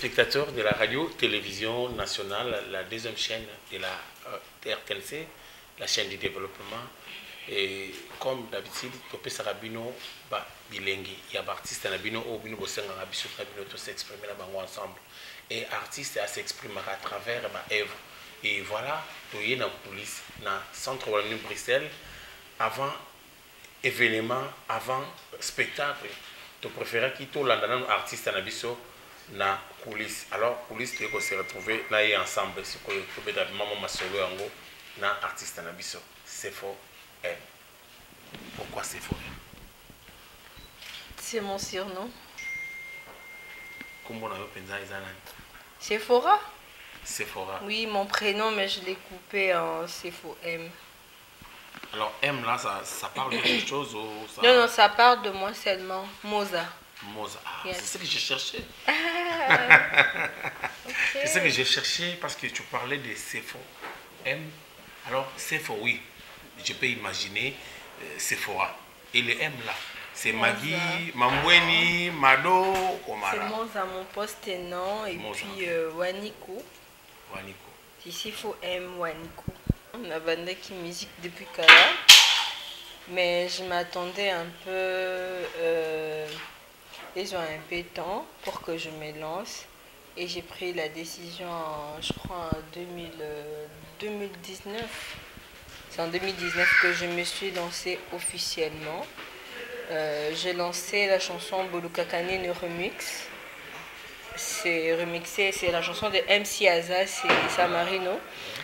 téléspectateurs de la radio-télévision nationale, la deuxième chaîne de la RTNC, la chaîne du développement. Et comme d'habitude, Topé Sarabino, bilingue, il y a artiste Nabino, Obino Bosenga, Abisso Nabino, tous s'exprimer là-bas ensemble. Et artiste à s'exprimer à travers ma œuvre. Et voilà, tu es dans la police, dans le centre de Bruxelles, avant événement, avant spectacle. Tu préfères qui tout l'andana artiste à Nabisso dans la police. Alors, police, tu peux se retrouver là ensemble. Si tu peux être maman masolo yango dans artiste à Nabisso. C'est faux. Pourquoi c'est faux? C'est mon surnom. Comment on a pensé ça? Sephora. Sephora. Oui, mon prénom, mais je l'ai coupé en Sepho M. Alors M là, ça parle de quelque chose ou ça... Non, ça parle de moi seulement. Moza. Moza. Ah, Yes. c'est ce que j'ai cherché. Okay. C'est ce que j'ai cherché parce que tu parlais de Sepho M. Alors Sepho, oui. Je peux imaginer Sephora. Et le M là, c'est Maggie, Mamweni, Mado, Omara. C'est Moza, mon poste et nom. Et Moza. puis Waniko. Waniko. C'est Sepho M, Waniko. On a bandé qui musique depuis Kala. Mais je m'attendais un peu. Ils ont un peu de temps pour que je me lance. Et j'ai pris la décision, je crois, en 2019. C'est en 2019 que je me suis lancée officiellement. J'ai lancé la chanson Boluka Kanine Remix. C'est remixé, c'est la chanson de MC Aza, c'est Samarino.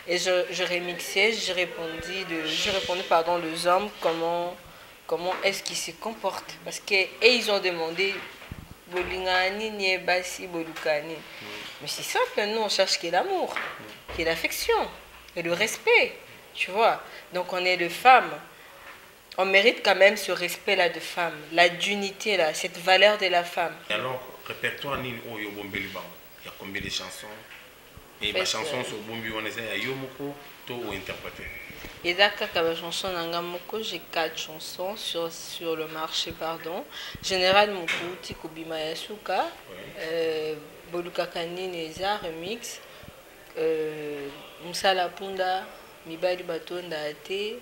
Et je remixais, je répondais aux hommes comment est-ce qu'ils se comportent. Parce qu'ils ont demandé Bolingani, Niebasi, Bolukani. Mais c'est simple, nous on cherche qui est l'amour, qui est l'affection et le respect. Tu vois, donc on est de femmes. On mérite quand même ce respect-là de femme, la dignité, là, cette valeur de la femme. Et alors, répertoire Nini Oyo Bombeli Bang, il y a combien de chansons? Et ma chanson sur Bombi Wanese, il y a Yomoko, tout ou interprété. Et d'accord, la chanson Nangamoko, j'ai 4 chansons sur le marché, pardon. Général Moko, Tikobima Yasuka, Boluka Kanine Eza, remix, Moussala Punda. Mibali Batonda Ate, il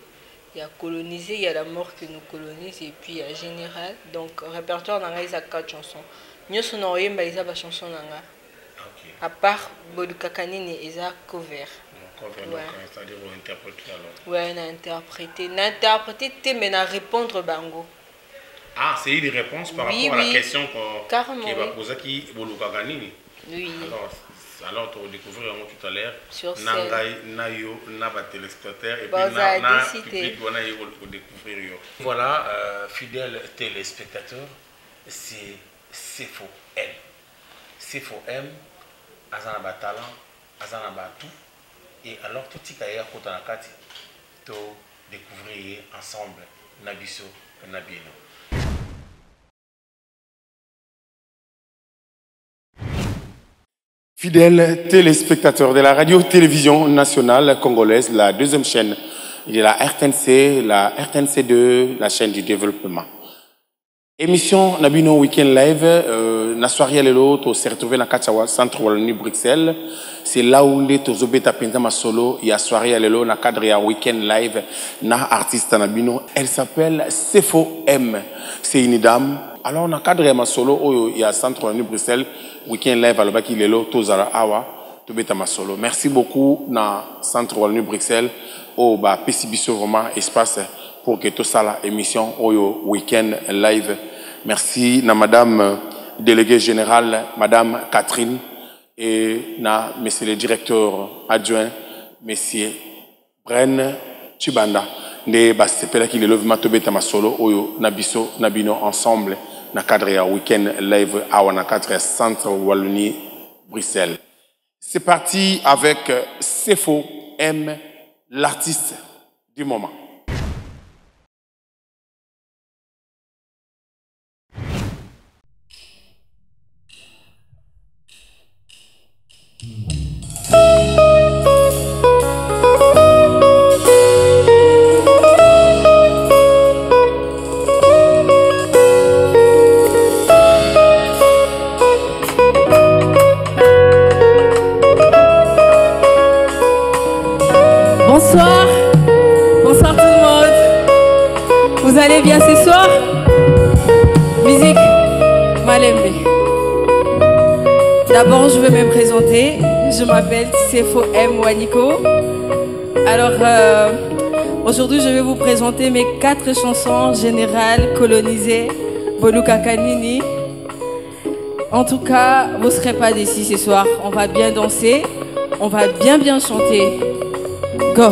y a colonisé, il y a la mort qui nous colonise et puis il y a général. Donc répertoire nanga il y a 4 chansons. Nous sommes en il y a des chansons nanga. À part Boluka Kanine et Eza cover. Cover, c'est-à-dire on interprète alors. Ouais, on a interprété. On a interprété, mais on a répondre bango. Ah, c'est une réponse par rapport à la question qui va poser qui Boluka Kanine. Oui. Alors, tu vas découvrir tout à l'heure. Sur scène. Nayo, Naba téléspectateur et puis public, découvrir. Voilà, fidèles téléspectateurs, c'est Sepho M. Sepho M, Azana talent, Azana tout. Et alors, tout ce qui est à côté de la carte, tu découvrir ensemble Nabiso Nabino. Fidèles téléspectateurs de la radio-télévision nationale congolaise, la deuxième chaîne de la RTNC, la RTNC2, la chaîne du développement. Émission Nabino Weekend Live, na soirée lelo, to se retrouver dans Kachawa, centre Wallonie Bruxelles. C'est là où les tozobeta penzama solo, il y a soirée lelo, na cadre ya Weekend Live, na artiste Nabino. Elle s'appelle Sepho M. C'est une dame. Alors, dans le cadre de ma solo, il y a centre Wallonie Bruxelles, Weekend Live, alors qu'il est là, Tozara Awa, Tobeta ma solo. Merci beaucoup dans centre Wallonie Bruxelles, au PCBiso vraiment espace pour que tout ça la émission au Weekend Live. Merci na madame déléguée générale, madame Catherine, et na monsieur le directeur adjoint, monsieur Bren Chibanda. Ne basepela ki le levement Tobeta ma solo, oyo nabiso nabino ensemble. Dans le cadre du Weekend Live à dans le cadre centre Wallonie Bruxelles. C'est parti avec Sepho M, l'artiste du moment. bien ce soir? Musique Malembe. D'abord, je veux me présenter. Je m'appelle Sefo M. Waniko. Alors, aujourd'hui, je vais vous présenter mes 4 chansons générales colonisées Boluka Kanini. En tout cas, vous ne serez pas déçus ce soir. On va bien danser, on va bien chanter. Go!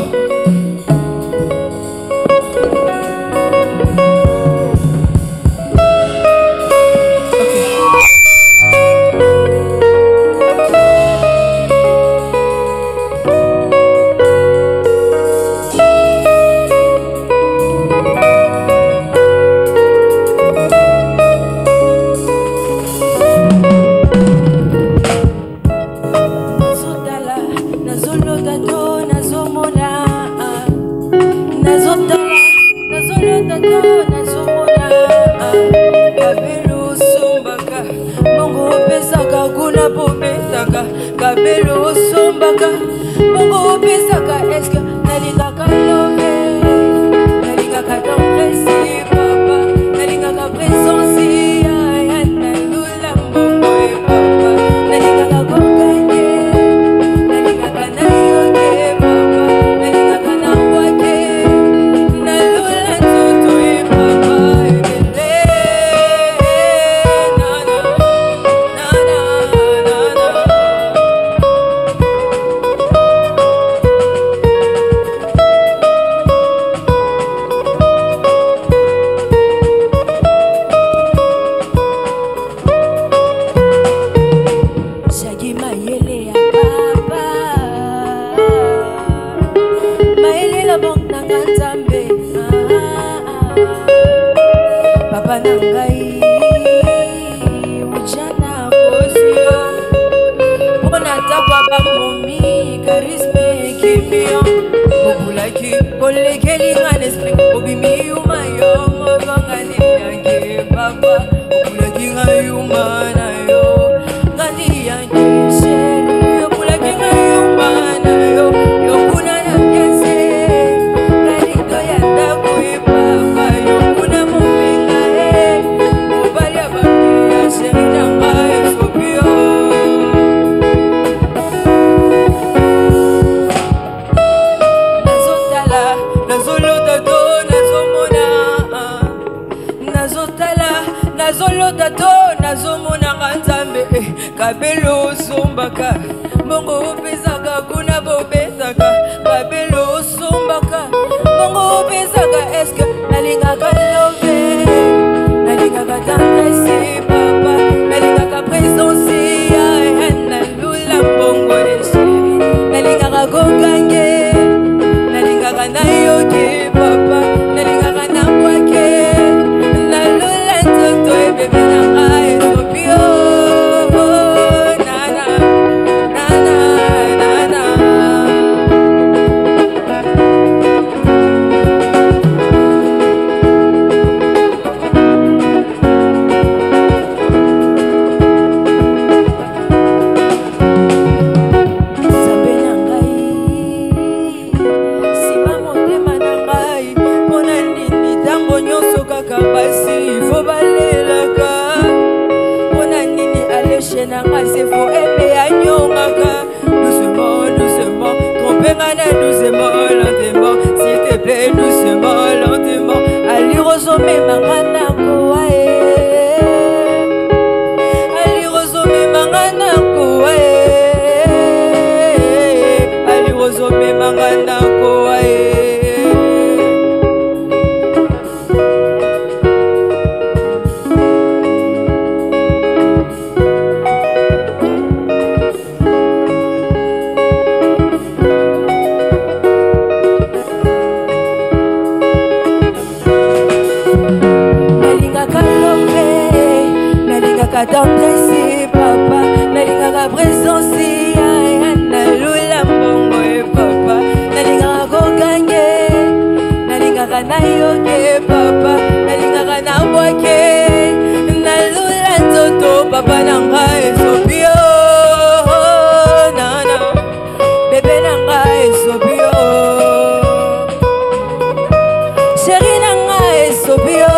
Chérie nanga esobio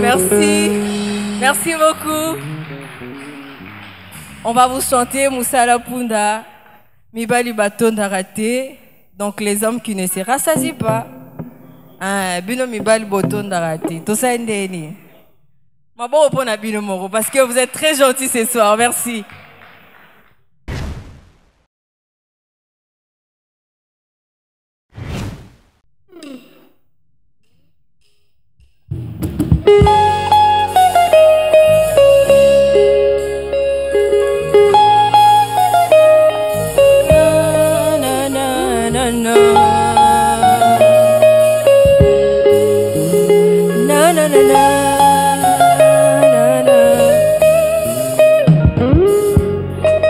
merci. Merci beaucoup. On va vous chanter Moussala Punda, Mibali Batonda Raté. Donc les hommes qui ne se rassasient pas. Bino Mibali Batonda Raté. Tout ça est ndeni. Ma bon répondre à Bino Moro parce que vous êtes très gentils ce soir. Merci.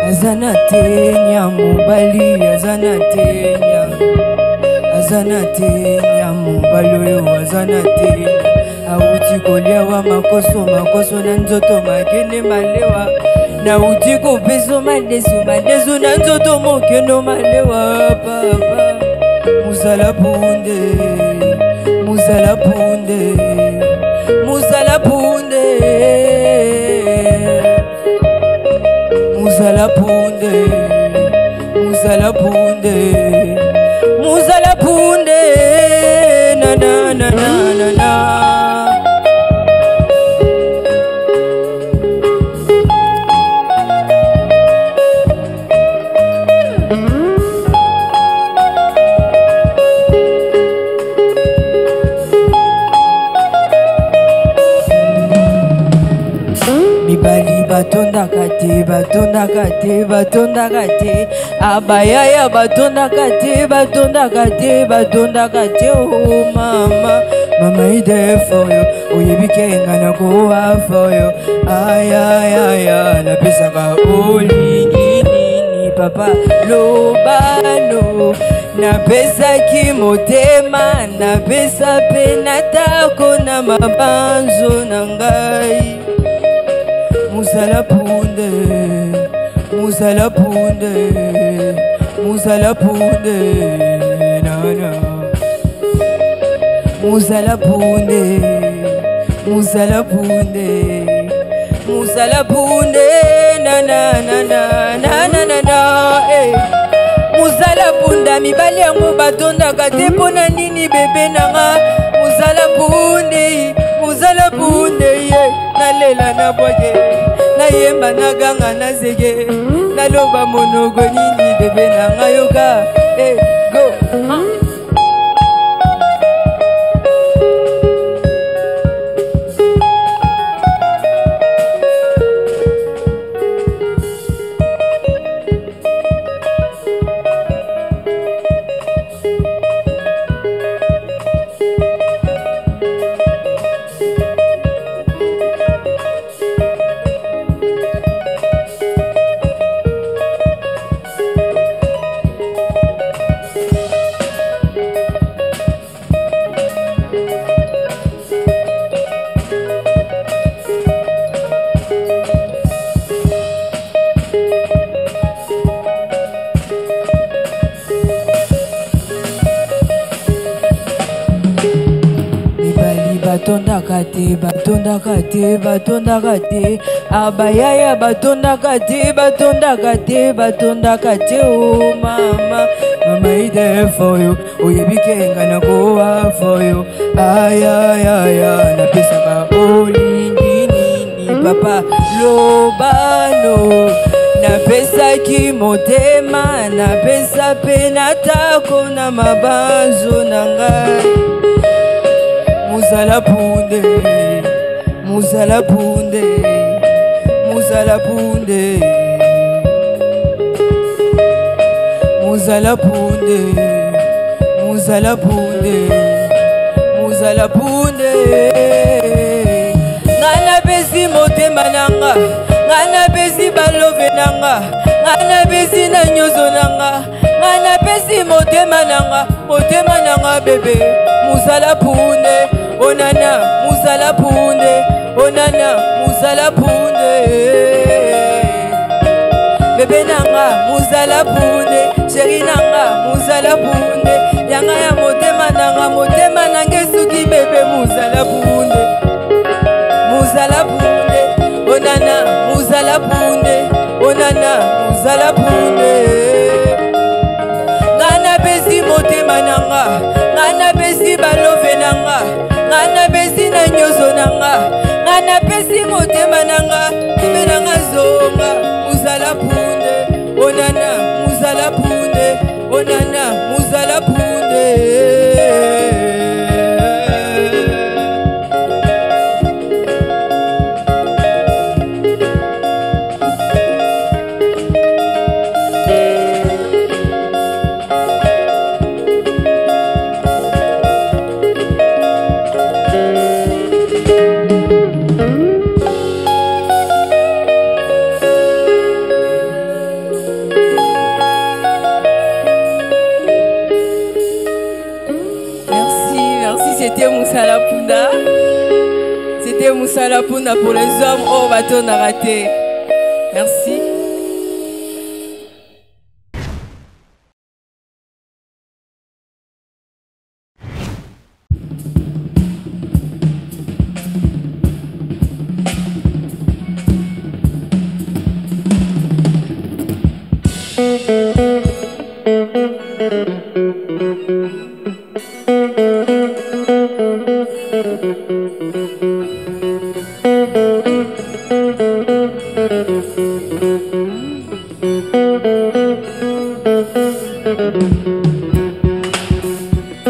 Azanatenya mubali, azanatenya mubali oyo azanatenya auti kolia wa makoso na nzoto makende malewa na uti kopeso madeso na nzoto mokendo malewa papa muzala punde muzala punde muzala punde muzala punde muzala punde muzala punde na na na na na na batonda kate abayaya batonda kate oh mama ide for you oyebikenga na kowa for you ayaya na pesa ka olingini papa lobano na pesa ki motema na pesa pe natako na mabanzo na ngai Muzala punde, muzala punde, muzala punde, nana. Muzala punde, muzala punde, muzala punde, nana, nana, nana, nana, eh. Muzala punda, mibali yango batonda kate pona nini bebe nanga. Muzala punde, yeah. Nalela na boye. Na yemba na ganga na zege na loba monogo nini bebe na ngayoka go batonda kate abayaya batonda kate oh mama ide for you oyebikenga na kowa for you ayaya na pesa ka olingini papa lobano na pesa ki motema na pesa pe natako na mabanzo na ngai Muzala punde, muzala punde, muzala punde, muzala punde, muzala punde, muzala punde. Ngana besi motema nanga, ngana besi balove nanga, ngana besi na nyozo nanga, ngana besi motema nanga bebe, muzala punde. Onana, muzala punde, onana, muzala punde. Bebe nanga, muzala punde, chéri nanga, muzala punde. Yanga ya motema nanga, motema nanga suki bebe muzala punde. te musala puna pour les hommes au bateau n'a raté. Merci.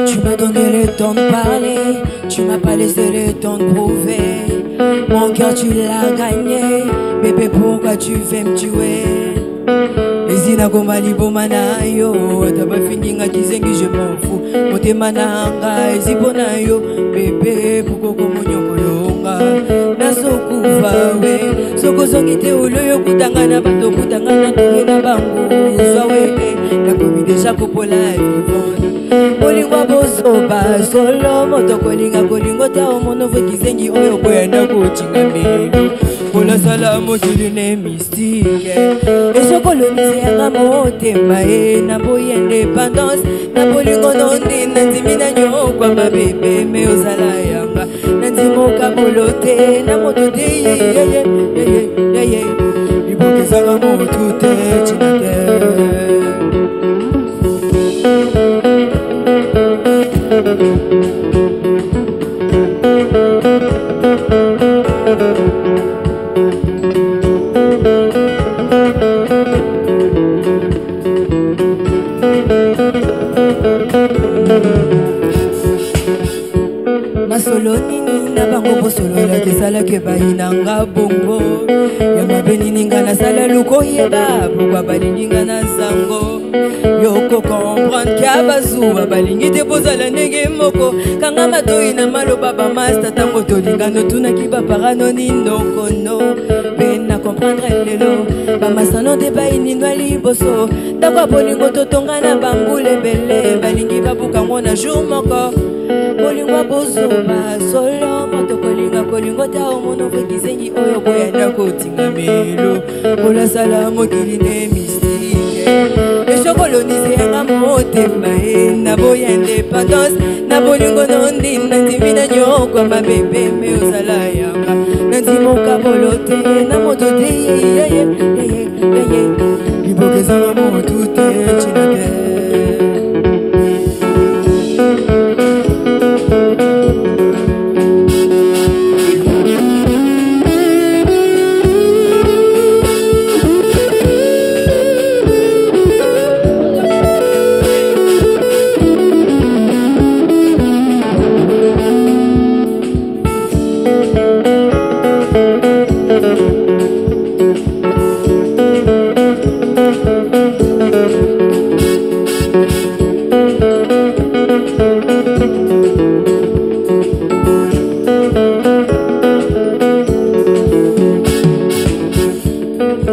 Tu m'as donné le temps de parler, tu m'as pas laissé le temps de prouver. Mon cœur tu l'as gagné, bébé pourquoi tu veux me tuer? Ezina komali bomana yo, t'as pas fini nga kizengi je m'en fous. Mote mananga ezipona yo, bébé pourquoi comme nyongolonga. Nasokufa we, soko zongite ulo yo kutangana bato kutangana toke na bangu. Zwa we, nakomi déjà kopola vivant. Kolingwa bozoba solo moto kolinga kolingo ta omono fwe kizengi oyo koyanda kochinga mbelu. Kola sala mokili ne mystique eso kolonise yanga motema na boye indépendance na bolingo nondi nandimi na nyokwa mabebe me ozala yanga nandimoka bolote na moto te yeye ibokezanga motu te tina te. Masolo nini na bango bosolo la kesala ke bainanga bongo ya mabeni ninga na sala luko yeba pourquoi balingi nga na zango yoko comprendre kia bazuwa balingi te bozala ndenge moko kanga matoi na maloba bamasta tango tolingano tunaki baparano nindokono pe na comprendre lelo bamasano te bainindwa liboso ndako bolingo totonga na bambule bele balingi babukango na jour moko kolingwa bozoba solo moto kolinga kolingo ta omono fwe kizengi oyo koyanda kotinga melo kolasala mokili ne mystique eso kolonise yanga motema na boya indépendance na bolingo nondi nandimi na nyokwa mabebe me ozala yanga nandimoka bolote na moto te yeye libokezanga motu te tina te.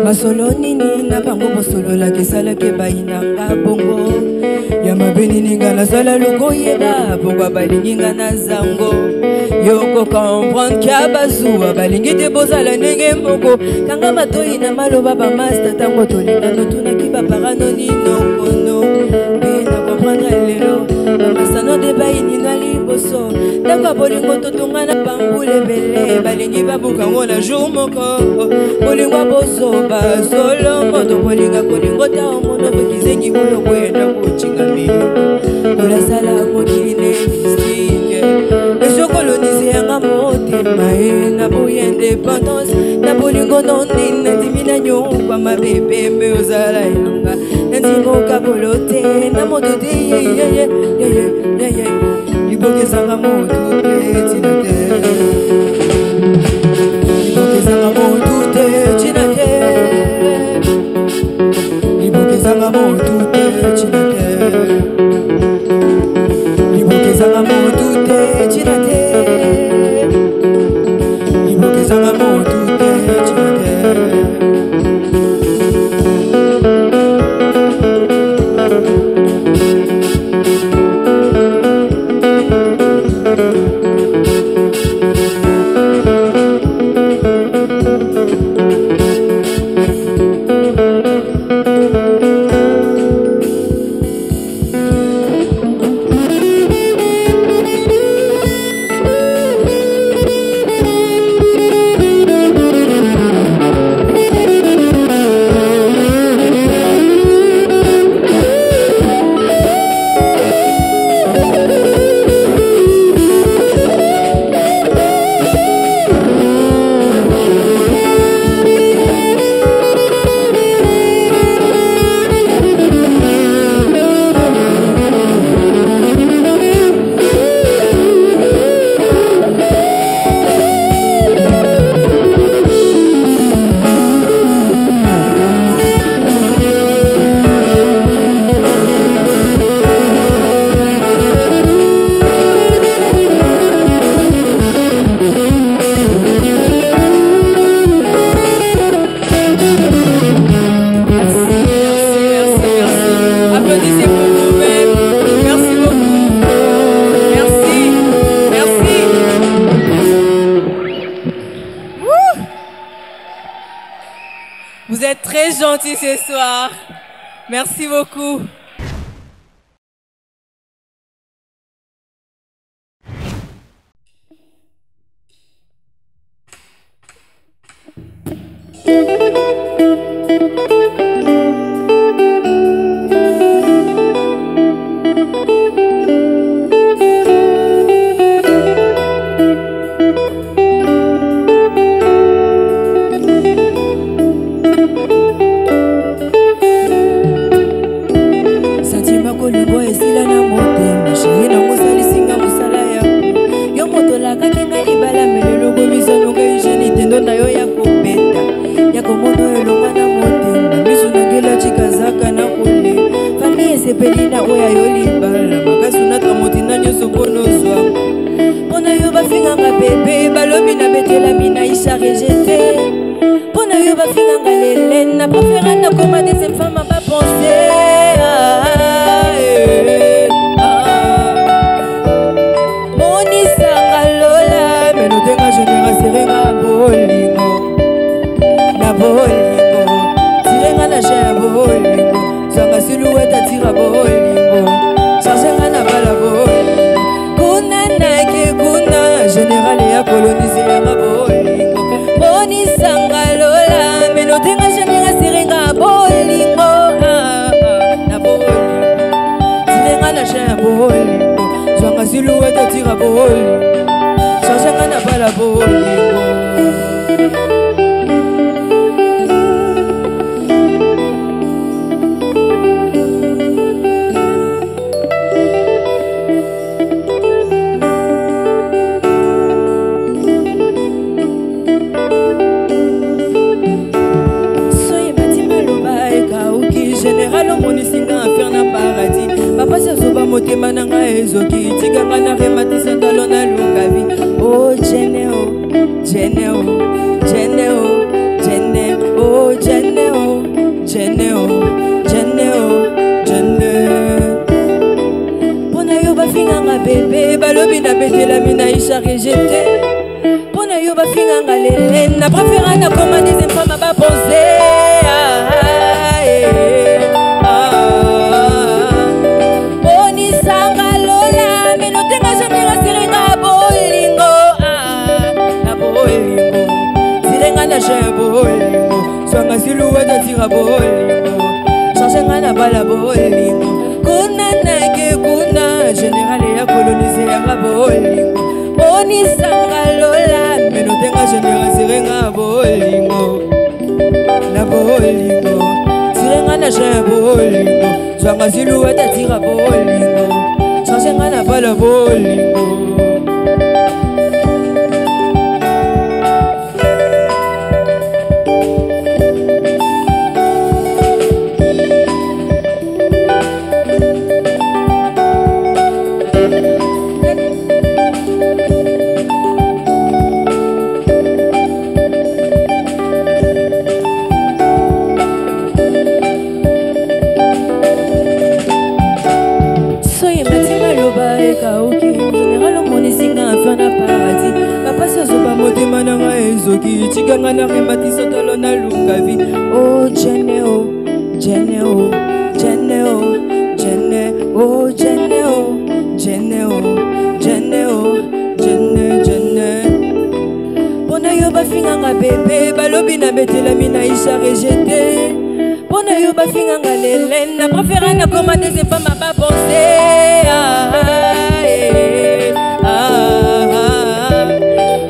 Masolo nini na bango bosolo la kesala ke bainanga bongo ya mabeni ninga na sala luko yeba pourquoi balingi nga na zango yoko comprendre kia bazuwa balingi te bozala ndenge moko kanga matoi na maloba bamasta tango tolingano tunaki baparano ninongono pe na comprendre lelo bamasano te bainina liboso ndako bolingo totonga na bambule bele balingi babukango na jour moko bolingo bozoba solo moto kolinga kolingo ta omono fwe kizengi oyo koyenda kochinga mbelu kolasala mokili ne mystique eso kolonise yanga motema na boya indépendance na bolingo nondi nandimi na nyokwa mabebe me ozala yanga nandimoka bolote na moto te yeye libokezanga motu te tina te. Libokezanga motu te tina te. Libokezanga motu te tina te. Libokezanga motu te tina te. Libokezanga motu te tina te. êtes très gentils ce soir. Merci beaucoup. Pelina oya yolibala makasuna kamotina nyoso bonozwa pona yo bafinga nga bebe balobi na betela mina isha rejeté pona yo bafinga nga lele na préféré na koma deuxième femme ba penser moni sanga lola meno tenga général serenga bolingo na bolingo tirenga na jean bolingo Sanga silhouette attire à bolingo Chargera na bala bolingo Kuna nake kuna Général et à coloniser à bolingo Boni sanga lola Menotenga général sirenga bolingo Na bolingo Sirenga na chien bolingo Sanga silhouette attire à bolingo Chargera na bala bolingo motema nanga ezoki tikanga na rematisa talo na lukavi oh jene oh jene oh jene oh jene oh jene oh jene oh jene oh jene pona yo bafinga nga bebe balobi na betela mina isha rejeté pona yo bafinga nga lele na préféré na koma deuxième femme ba penser Sanga silhouette attire bolingo Chargera na bala bolingo Kuna nake kuna Général et à coloniser à bolingo Boni sanga lola Menotenga général sirenga bolingo Na bolingo Sirenga na jean bolingo Sanga silhouette attire bolingo Chargera na bala bolingo Tikanga na rematisa talo na lukavi oh jene oh jene oh jene oh jene oh jene oh jene oh jene oh jene jene pona yo bafinga nga bebe balobi na betela mina isha rejeté pona yo bafinga nga lele na préféré na koma deuxième femme ba penser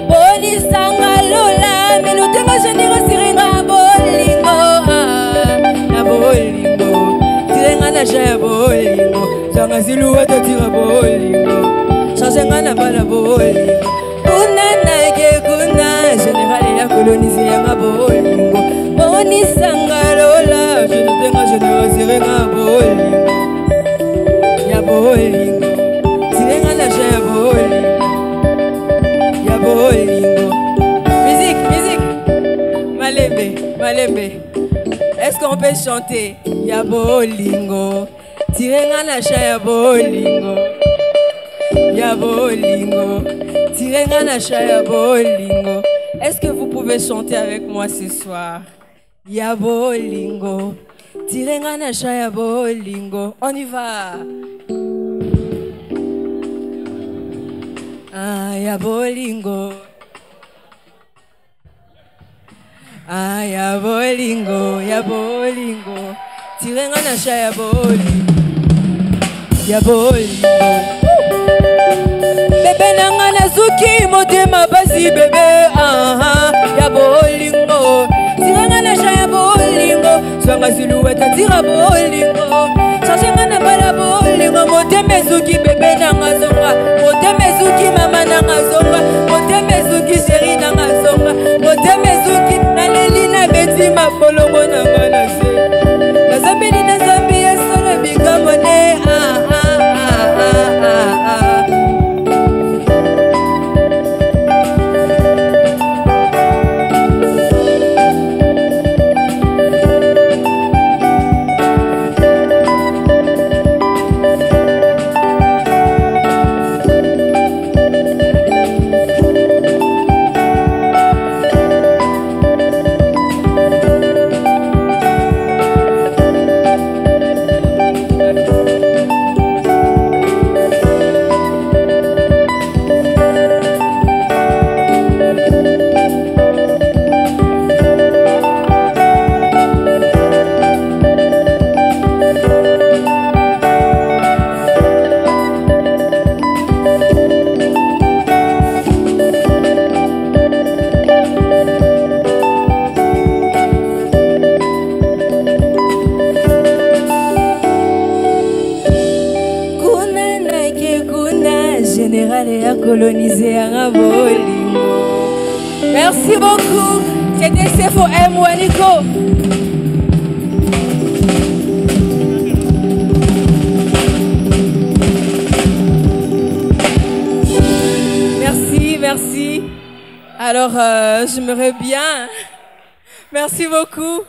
boni sanga lola Menotenga général sirenga bolingo Na bolingo Tirenga na jean bolingo Sanga silhouette tira bolingo Chargera na bala bolingo Kuna nake kuna Général et à coloniser à bolingo Boni sanga lola Menotenga général sirenga bolingo Ya bolingo Tirenga na jean bolingo Ya bolingo Malembe, est-ce qu'on peut chanter Ya bolingo, tirenga na cha ya bolingo Ya bolingo, tirenga na cha ya bolingo. Est-ce que vous pouvez chanter avec moi ce soir? ya bolingo. Tirenga na cha ya bolingo. On y va. Ah, ya bolingo. Ah, ya bolingo, ya bolingo. Tirenga na cha ya bolingo. Ya bolingo. Bebe nanga nazuki motema basi bebe. Ah, ya bolingo. Tirenga na cha ya bolingo. Swanga silhouette tira bolingo. Chachenga na bala bolingo. Motema zuki bebe nanga zonga. Motema zuki mama nanga zonga. Motema zuki chéri nanga zonga. Motema zuki naleli na beti mabolongo nanga na se. Na zambini na zambi ya solo bigamone. Ah ah ah ah ah ah. Colonisé à bolingo. Merci beaucoup. C'était CFOM Waniko. Merci, merci. Alors, j'aimerais bien. Merci beaucoup.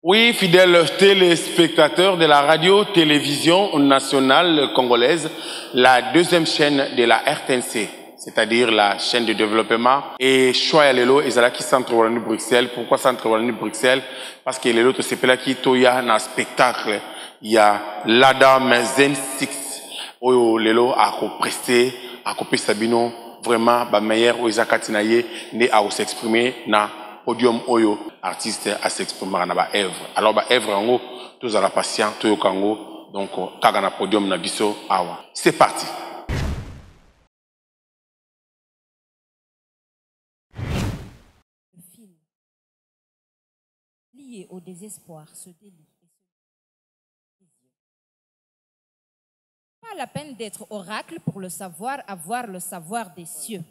Oui, fidèles téléspectateurs de la radio-télévision nationale congolaise, la deuxième chaîne de la RTNC, c'est-à-dire la chaîne de développement. Et choix lelo ezalaki centre Wallonie Bruxelles. Pourquoi centre Wallonie Bruxelles? Parce que lelo to sepela ki toya na spectacle. Il y a l'Adam Zen 6 oyo lelo a prester, a pesa bino vraiment ba meilleur oizakati na ye ne a s'exprimer na podium oyo artiste à s'exprimer na ba œuvre. Alors ba œuvre ngo tous à la patient to yokango donc kaga na podium na biso awa. C'est parti. Le film lié au désespoir se délie. Pas la peine d'être oracle pour le savoir, avoir le savoir des cieux.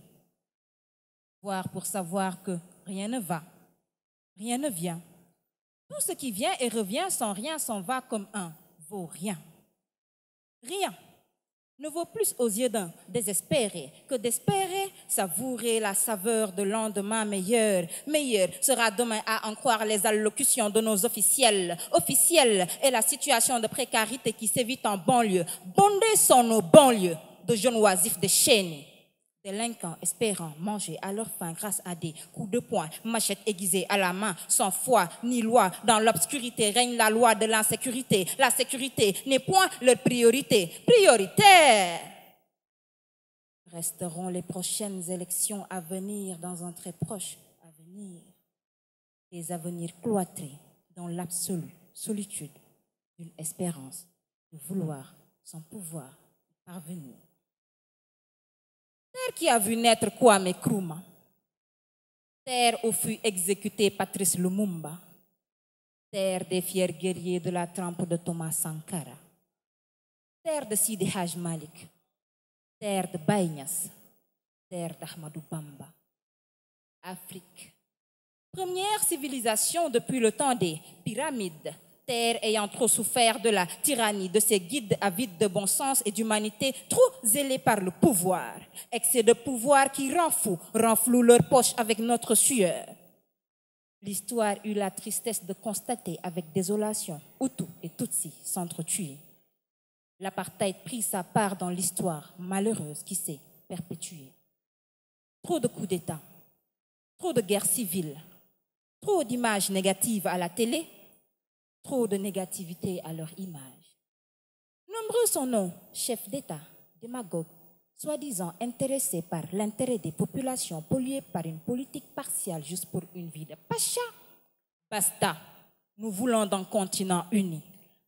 Voir pour savoir que rien ne va, rien ne vient. Tout ce qui vient et revient sans rien s'en va comme un vaut rien. Rien ne vaut plus aux yeux d'un désespéré que d'espérer savourer la saveur de lendemain meilleur. Meilleur sera demain à en croire les allocutions de nos officiels. Officiels est la situation de précarité qui s'évite en banlieue. Bondés sont nos banlieues de jeunes oisifs déchaînés. Délinquants espérant manger à leur faim grâce à des coups de poing, machettes aiguisées à la main, sans foi ni loi. Dans l'obscurité règne la loi de l'insécurité. La sécurité n'est point leur priorité. Prioritaire resteront les prochaines élections à venir dans un très proche avenir. Des avenirs cloîtrés dans l'absolue solitude d'une espérance de vouloir sans pouvoir parvenir. Terre qui a vu naître Kwame Nkrumah, terre où fut exécuté Patrice Lumumba, terre des fiers guerriers de la trempe de Thomas Sankara, terre de Sidi Haj Malik, terre de Baye Niasse, terre d'Ahmadou Bamba. Afrique, première civilisation depuis le temps des pyramides, terre ayant trop souffert de la tyrannie de ses guides avides de bon sens et d'humanité, trop zélés par le pouvoir. Excès de pouvoir qui renfloue leurs poches avec notre sueur. L'histoire eut la tristesse de constater avec désolation Hutu et Tutsi s'entretuer. L'apartheid prit sa part dans l'histoire malheureuse qui s'est perpétuée. Trop de coups d'État, trop de guerres civiles, trop d'images négatives à la télé, trop de négativité à leur image. Nombreux sont nos chefs d'État, démagogues, soi-disant intéressés par l'intérêt des populations polluées par une politique partiale juste pour une vie de pacha. Basta, nous voulons d'un continent uni.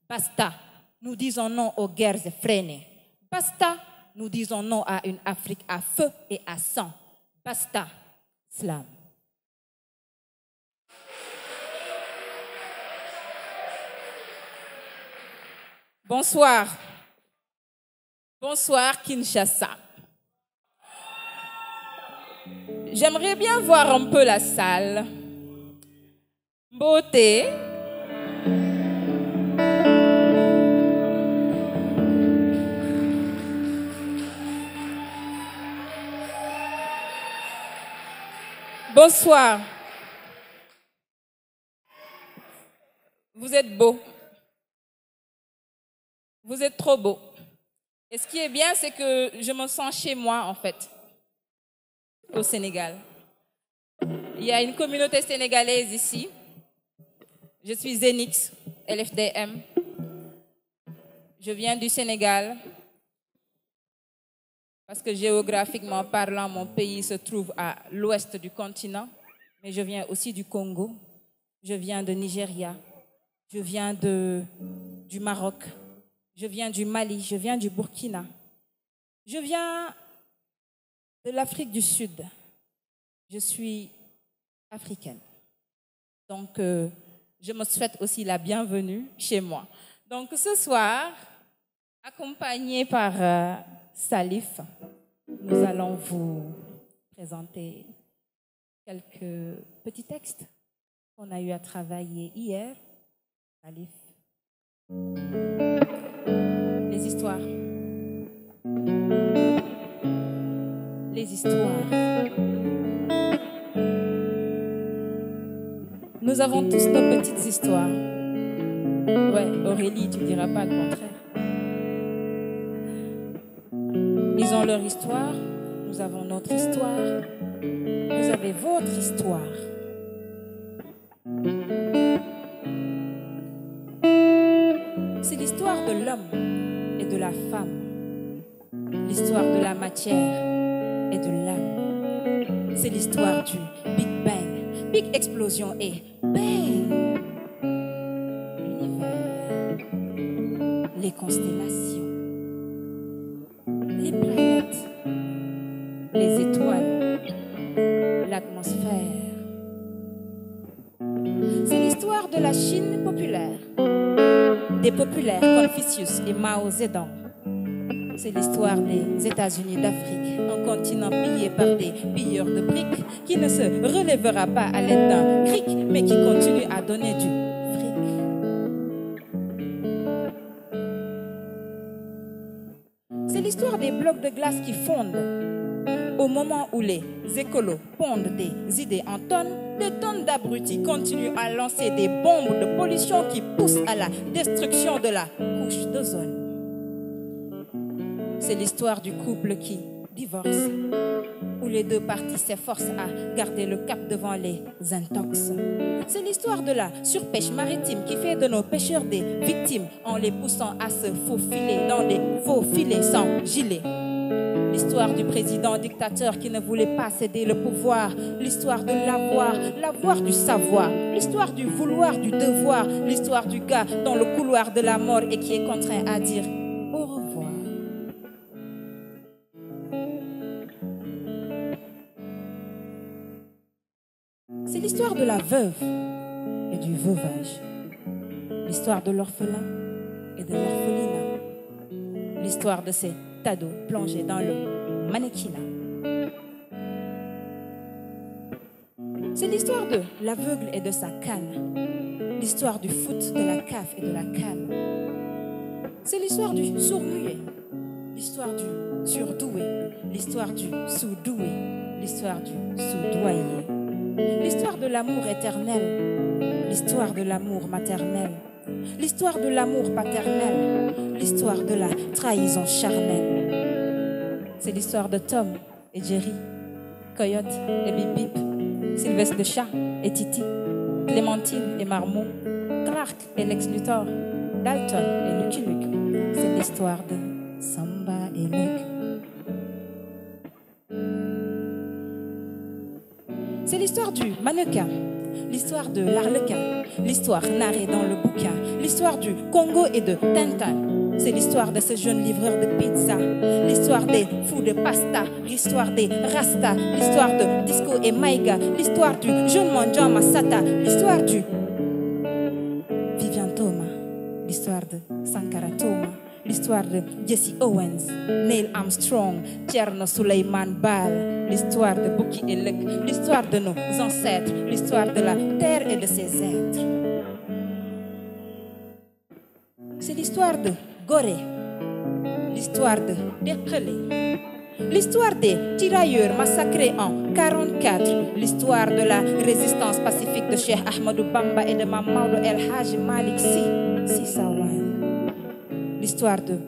Basta, nous disons non aux guerres effrénées. Basta, nous disons non à une Afrique à feu et à sang. Basta, slam. Bonsoir. Bonsoir Kinshasa. J'aimerais bien voir un peu la salle. Beauté. Bonsoir. Vous êtes beau. Vous êtes trop beau. Et ce qui est bien, c'est que je me sens chez moi, en fait, au Sénégal. Il y a une communauté sénégalaise ici. Je suis Zénix, LFDM. Je viens du Sénégal parce que géographiquement parlant, mon pays se trouve à l'ouest du continent. Mais je viens aussi du Congo. Je viens de Nigeria. Je viens du Maroc. Je viens du Mali, je viens du Burkina. Je viens de l'Afrique du Sud. Je suis africaine. Donc, je me souhaite aussi la bienvenue chez moi. Donc, ce soir, accompagnée par Salif, nous allons vous présenter quelques petits textes qu'on a eu à travailler hier. Salif. Les histoires. Les histoires. Nous avons tous nos petites histoires. Ouais, Aurélie, tu ne diras pas le contraire. Ils ont leur histoire, nous avons notre histoire, vous avez votre histoire. C'est l'histoire de l'homme et de la femme, l'histoire de la matière et de l'âme. C'est l'histoire du Big Bang, Big Explosion et Bang. L'univers, les constellations, les planètes, les étoiles, l'atmosphère. C'est l'histoire de la Chine populaire, des populaires Confucius et Mao Zedong. C'est l'histoire des États-Unis d'Afrique, un continent pillé par des pilleurs de briques qui ne se relèvera pas à l'aide d'un cric, mais qui continue à donner du fric. C'est l'histoire des blocs de glace qui fondent. Au moment où les écolos pondent des idées en tonnes, des tonnes d'abrutis continuent à lancer des bombes de pollution qui poussent à la destruction de la couche d'ozone. C'est l'histoire du couple qui divorce, où les deux parties s'efforcent à garder le cap devant les intox. C'est l'histoire de la surpêche maritime qui fait de nos pêcheurs des victimes en les poussant à se faufiler dans des faux filets sans gilet. L'histoire du président dictateur qui ne voulait pas céder le pouvoir. L'histoire de l'avoir, l'avoir du savoir. L'histoire du vouloir, du devoir. L'histoire du gars dans le couloir de la mort et qui est contraint à dire au revoir. C'est l'histoire de la veuve et du veuvage. L'histoire de l'orphelin et de l'orphelinat. L'histoire de ces ados plongés dans le mannequinat. C'est l'histoire de l'aveugle et de sa canne. L'histoire du foot, de la CAF et de la canne. C'est l'histoire du sourd-muet. L'histoire du surdoué. L'histoire du sous-doué. L'histoire du sous-doyer. L'histoire de l'amour éternel. L'histoire de l'amour maternel. L'histoire de l'amour paternel. l'histoire de la trahison charnelle. C'est l'histoire de Tom et Jerry, Coyote et Bip Bip, Sylvestre le chat et Titi, Clémentine et Marmot, Clark et Lex Luthor, Dalton et Lucky Luke. C'est l'histoire de Samba et Luke. C'est l'histoire du mannequin, l'histoire de l'arlequin, l'histoire narrée dans le bouquin, l'histoire du Congo et de Tintin. C'est l'histoire de ce jeune livreur de pizza, l'histoire des fous de pasta, l'histoire des Rasta, l'histoire de Disco et Maïga, l'histoire du jeune Mandian Massata, l'histoire du Vivian Thomas, l'histoire de Sankara Thomas, l'histoire de Jesse Owens, Neil Armstrong, Tcherno Suleiman Bal, l'histoire de Buki et Luc, l'histoire de nos ancêtres, l'histoire de la terre et de ses êtres. C'est l'histoire de Gorée, l'histoire de Dekele, l'histoire des tirailleurs massacrés en 1944, l'histoire de la résistance pacifique de Cheikh Ahmadou Bamba et de Mamadou El Hadji Malick Sy Sawan, l'histoire de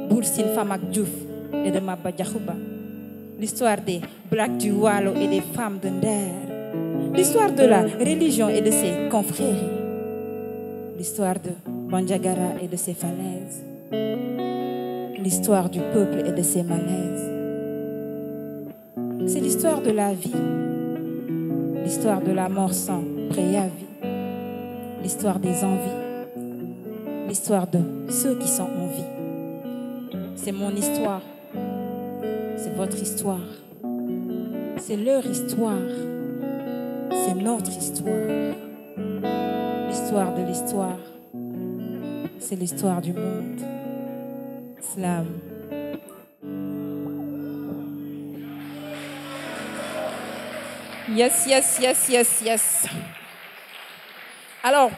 Boursine Famak Diouf et de Maba Diakhouba, l'histoire des Blacks du Wallo et des femmes de Nder, l'histoire de la religion et de ses confréries, l'histoire de Bandiagara et de ses falaises, l'histoire du peuple et de ses malaises. C'est l'histoire de la vie, l'histoire de la mort sans préavis, l'histoire des envies, l'histoire de ceux qui sont en vie. C'est mon histoire, c'est votre histoire, c'est leur histoire, c'est notre histoire. L'histoire de l'histoire, c'est l'histoire du monde. Slam. Yes, yes, yes, yes, yes. Alors,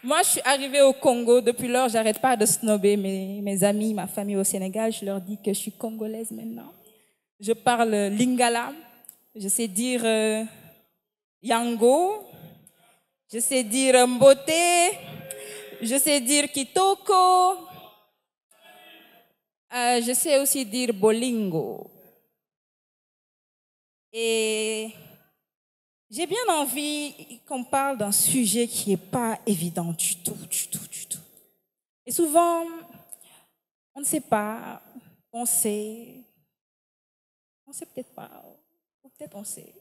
moi, je suis arrivée au Congo. Depuis lors, j'arrête pas de snobber mes amis, ma famille au Sénégal. Je leur dis que je suis congolaise maintenant. Je parle lingala. Je sais dire yango. Je sais dire mbote. Je sais dire kitoko. Je sais aussi dire bolingo. Et j'ai bien envie qu'on parle d'un sujet qui n'est pas évident du tout. Et souvent, on ne sait pas, on sait peut-être pas, ou peut-être on sait.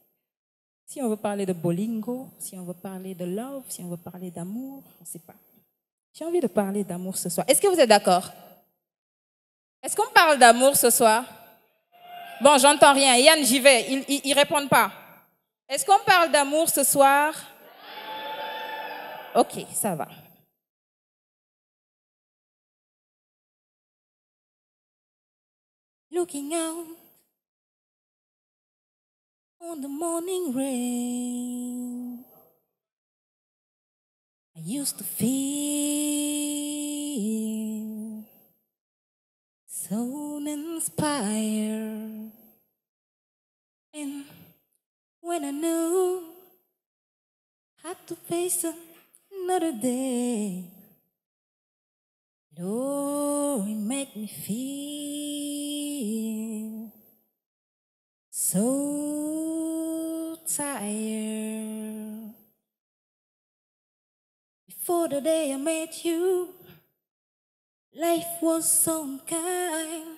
Si on veut parler de bolingo, si on veut parler de love, si on veut parler d'amour, on ne sait pas. J'ai envie de parler d'amour ce soir. Est-ce que vous êtes d'accord? Est-ce qu'on parle d'amour ce soir? Bon, j'entends rien. Yann, j'y vais. Ils répondent pas. Est-ce qu'on parle d'amour ce soir? Ok, ça va. Looking out on the morning rain, I used to feel so inspired, and when I knew I had to face another day, Lord, it made me feel so tired. Before the day I met you, life was so unkind,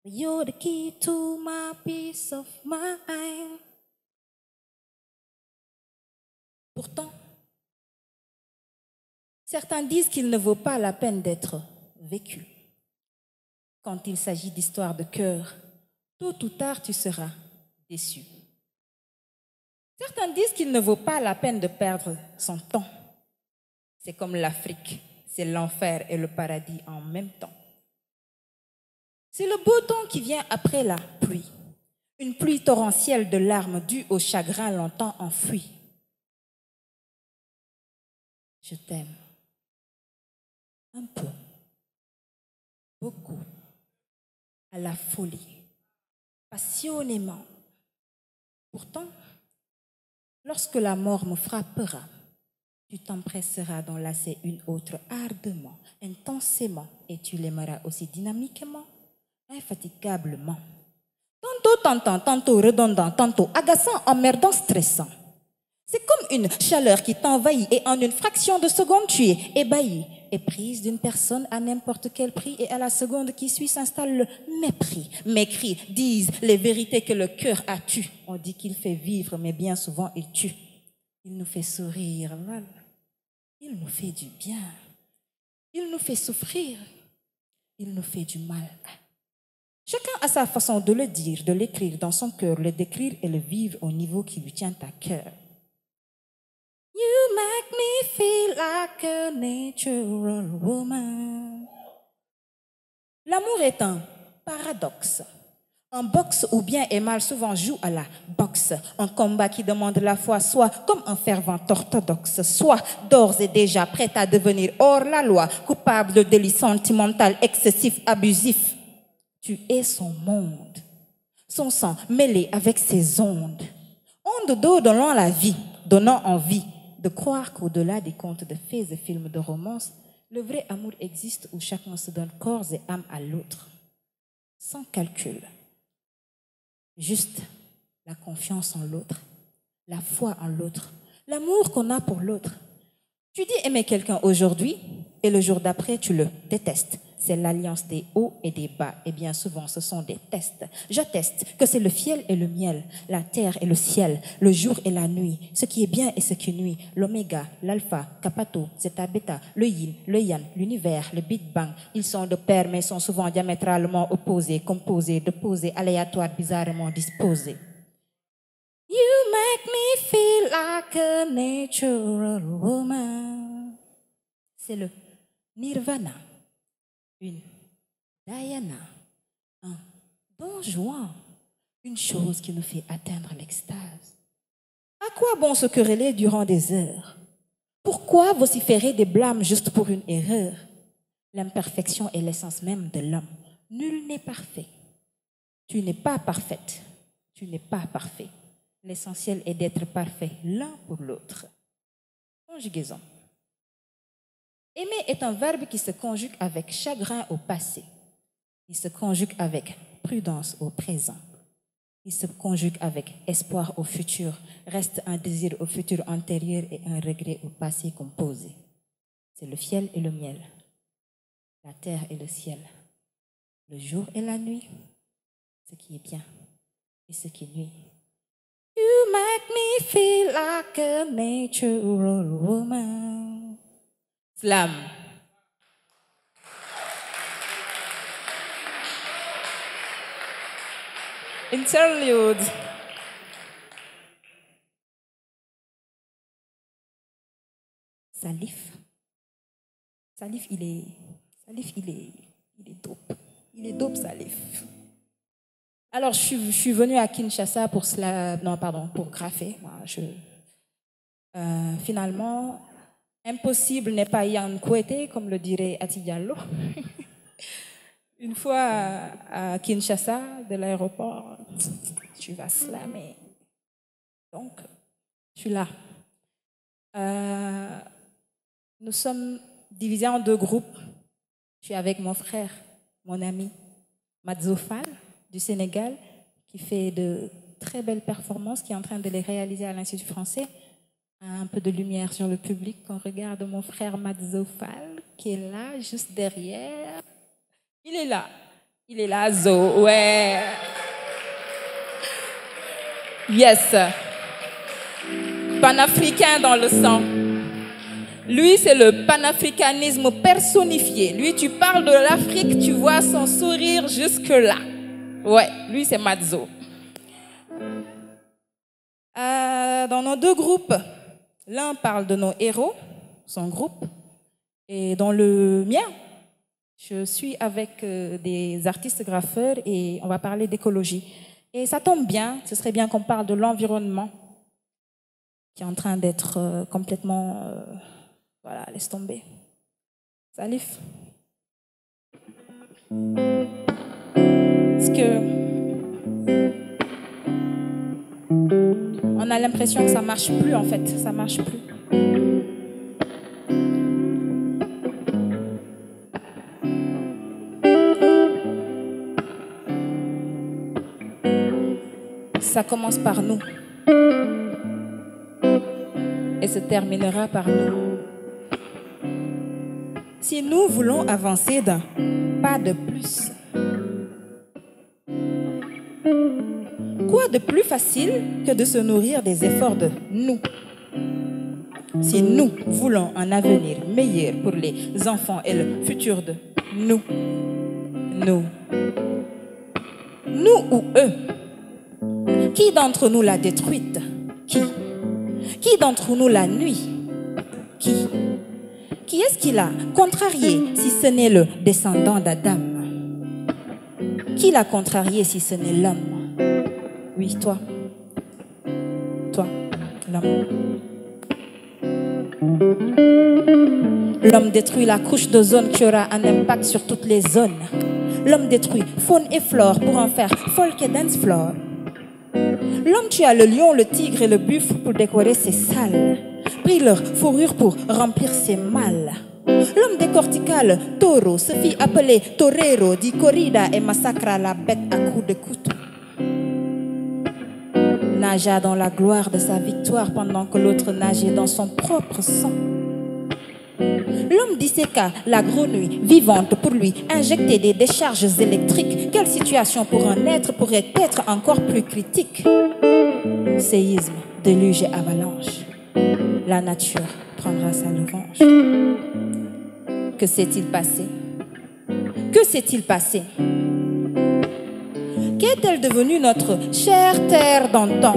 but you're the key to my peace of mind. Pourtant, certains disent qu'il ne vaut pas la peine d'être vécu. Quand il s'agit d'histoires de cœur, tôt ou tard tu seras déçu. Certains disent qu'il ne vaut pas la peine de perdre son temps. C'est comme l'Afrique, c'est l'enfer et le paradis en même temps. C'est le beau temps qui vient après la pluie. Une pluie torrentielle de larmes dues au chagrin longtemps enfoui. Je t'aime. Un peu. Beaucoup. À la folie. Passionnément. Pourtant, lorsque la mort me frappera, Tu t'empresseras d'enlacer une autre ardemment, intensément, et tu l'aimeras aussi dynamiquement, infatigablement. Tantôt tentant, tantôt redondant, tantôt agaçant, emmerdant, stressant. C'est comme une chaleur qui t'envahit et en une fraction de seconde, tu es ébahi et prise d'une personne à n'importe quel prix et à la seconde qui suit s'installe le mépris. Mépris disent les vérités que le cœur a tues. On dit qu'il fait vivre, mais bien souvent il tue. Il nous fait sourire, voilà. Il nous fait du bien. Il nous fait souffrir. Il nous fait du mal. Chacun a sa façon de le dire, de l'écrire dans son cœur, le décrire et le vivre au niveau qui lui tient à cœur. You make me feel like a natural woman. L'amour est un paradoxe. Un boxe où bien et mal souvent joue à la boxe. Un combat qui demande la foi, soit comme un fervent orthodoxe, soit d'ores et déjà prêt à devenir hors la loi, coupable de délits sentimental excessif, abusif. Tu es son monde, son sang mêlé avec ses ondes. Ondes d'eau donnant la vie, donnant envie de croire qu'au-delà des contes de fées et films de romance, le vrai amour existe où chacun se donne corps et âme à l'autre, sans calcul. Juste la confiance en l'autre, la foi en l'autre, l'amour qu'on a pour l'autre. Tu dis aimer quelqu'un aujourd'hui et le jour d'après, tu le détestes. C'est l'alliance des hauts et des bas. Et bien souvent, ce sont des tests. J'atteste que c'est le fiel et le miel, la terre et le ciel, le jour et la nuit, ce qui est bien et ce qui nuit, l'oméga, l'alpha, capato, zeta, beta, le yin, le yang, l'univers, le big bang. Ils sont de pair, mais sont souvent diamétralement opposés, composés, déposés, aléatoires, bizarrement disposés. You make me feel like a natural woman. C'est le nirvana. Une Diana, un Don Juan, une chose qui nous fait atteindre l'extase. À quoi bon se quereller durant des heures? Pourquoi vociférer des blâmes juste pour une erreur? L'imperfection est l'essence même de l'homme. Nul n'est parfait. Tu n'es pas parfaite. Tu n'es pas parfait. L'essentiel est d'être parfait l'un pour l'autre. Conjugaison. Aimer est un verbe qui se conjugue avec chagrin au passé. Il se conjugue avec prudence au présent. Il se conjugue avec espoir au futur. Reste un désir au futur antérieur et un regret au passé composé. C'est le fiel et le miel, la terre et le ciel, le jour et la nuit, ce qui est bien et ce qui nuit. You make me feel like a natural woman. Slam. Interlude. Salif. Salif, il est dope. Il est dope, Salif. Alors, je suis venue à Kinshasa pour graffer. Finalement, impossible n'est pas Yann Kouete, comme le dirait Ati Diallo. Une fois à Kinshasa, de l'aéroport, tu vas slammer. Donc, je suis là. Nous sommes divisés en deux groupes. Je suis avec mon frère, mon ami, Madzo Fall, du Sénégal, qui fait de très belles performances, qui est en train de les réaliser à l'Institut français. Un peu de lumière sur le public. On regarde mon frère Madzo Fall, qui est là, juste derrière. Il est là, Zo, ouais. Yes. Panafricain dans le sang. Lui, c'est le panafricanisme personnifié. Lui, tu parles de l'Afrique, tu vois son sourire jusque-là. Ouais, lui, c'est Madzo. Dans nos deux groupes, l'un parle de nos héros, son groupe, et dans le mien, je suis avec des artistes graffeurs et on va parler d'écologie. Et ça tombe bien, ce serait bien qu'on parle de l'environnement qui est en train d'être complètement... voilà, laisse tomber. Salif. Parce que on a l'impression que ça marche plus en fait, ça marche plus. ça commence par nous et se terminera par nous. Si nous voulons avancer d'un pas de plus, quoi de plus facile que de se nourrir des efforts de nous? Si nous voulons un avenir meilleur pour les enfants et le futur de nous, nous ou eux, qui d'entre nous l'a détruite? Qui d'entre nous la nuit? Qui est-ce qui l'a contrarié si ce n'est le descendant d'Adam? Qui l'a contrarié si ce n'est l'homme? Oui, toi, l'homme. L'homme détruit la couche d'ozone qui aura un impact sur toutes les zones. L'homme détruit faune et flore pour en faire folk et dance floor. L'homme tua le lion, le tigre et le buffle pour décorer ses salles, prit leur fourrure pour remplir ses malles. L'homme décortiqua le taureau, se fit appeler torero, dit corrida et massacra la bête à coups de couteau. Nagea dans la gloire de sa victoire pendant que l'autre nageait dans son propre sang. L'homme disséqua la grenouille vivante pour lui injecter des décharges électriques. Quelle situation pour un être pourrait être encore plus critique? Séisme, déluge et avalanche. La nature prendra sa revanche. Que s'est-il passé? Que s'est-il passé? Qu'est-elle devenue notre chère terre d'antan?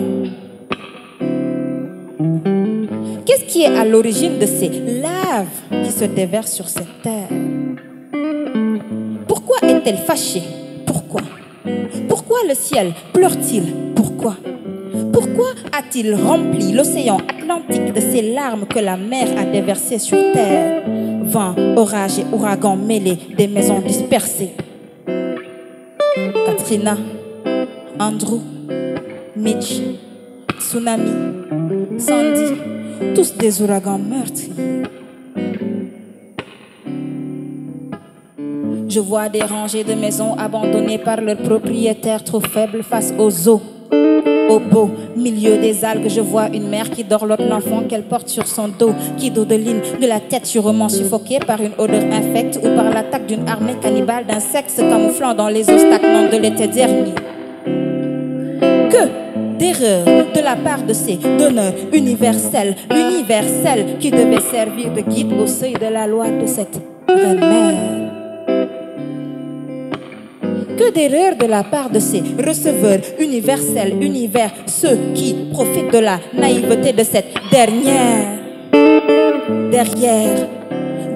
Qu'est-ce qui est à l'origine de ces laves qui se déversent sur cette terre? Pourquoi est-elle fâchée? Pourquoi? Pourquoi le ciel pleure-t-il? Pourquoi? Pourquoi a-t-il rempli l'océan Atlantique de ces larmes que la mer a déversées sur terre? Vent, orage et ouragan mêlés, des maisons dispersées. Katrina, Andrew, Mitch, tsunami, Sandy, tous des ouragans meurtriers. Je vois des rangées de maisons abandonnées par leurs propriétaires trop faibles face aux eaux. Au beau milieu des algues, je vois une mère qui dorlote l'enfant qu'elle porte sur son dos, qui dodeline de la tête sûrement suffoquée par une odeur infecte ou par l'attaque d'une armée cannibale d'insectes se camouflant dans les eaux stagnantes de l'été dernier. Que d'erreurs de la part de ces donneurs universels qui devaient servir de guide au seuil de la loi de cette reine-mère. Que d'erreurs de la part de ces receveurs universels, ceux qui profitent de la naïveté de cette dernière. Derrière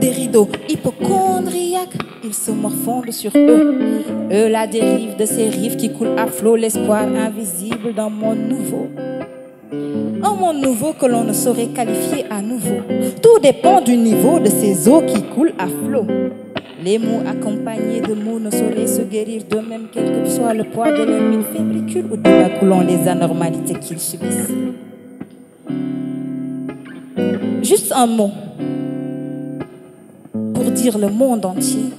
des rideaux hypochondriaques, ils se morfondent sur eux. Eux, la dérive de ces rives qui coulent à flot, l'espoir invisible d'un monde nouveau. Un monde nouveau que l'on ne saurait qualifier à nouveau. Tout dépend du niveau de ces eaux qui coulent à flot. Les mots accompagnés de mots ne sauraient se guérir d'eux-mêmes, quel que soit le poids de leurs mille fébricules ou débaculant les anormalités qu'ils subissent. Juste un mot pour dire le monde entier.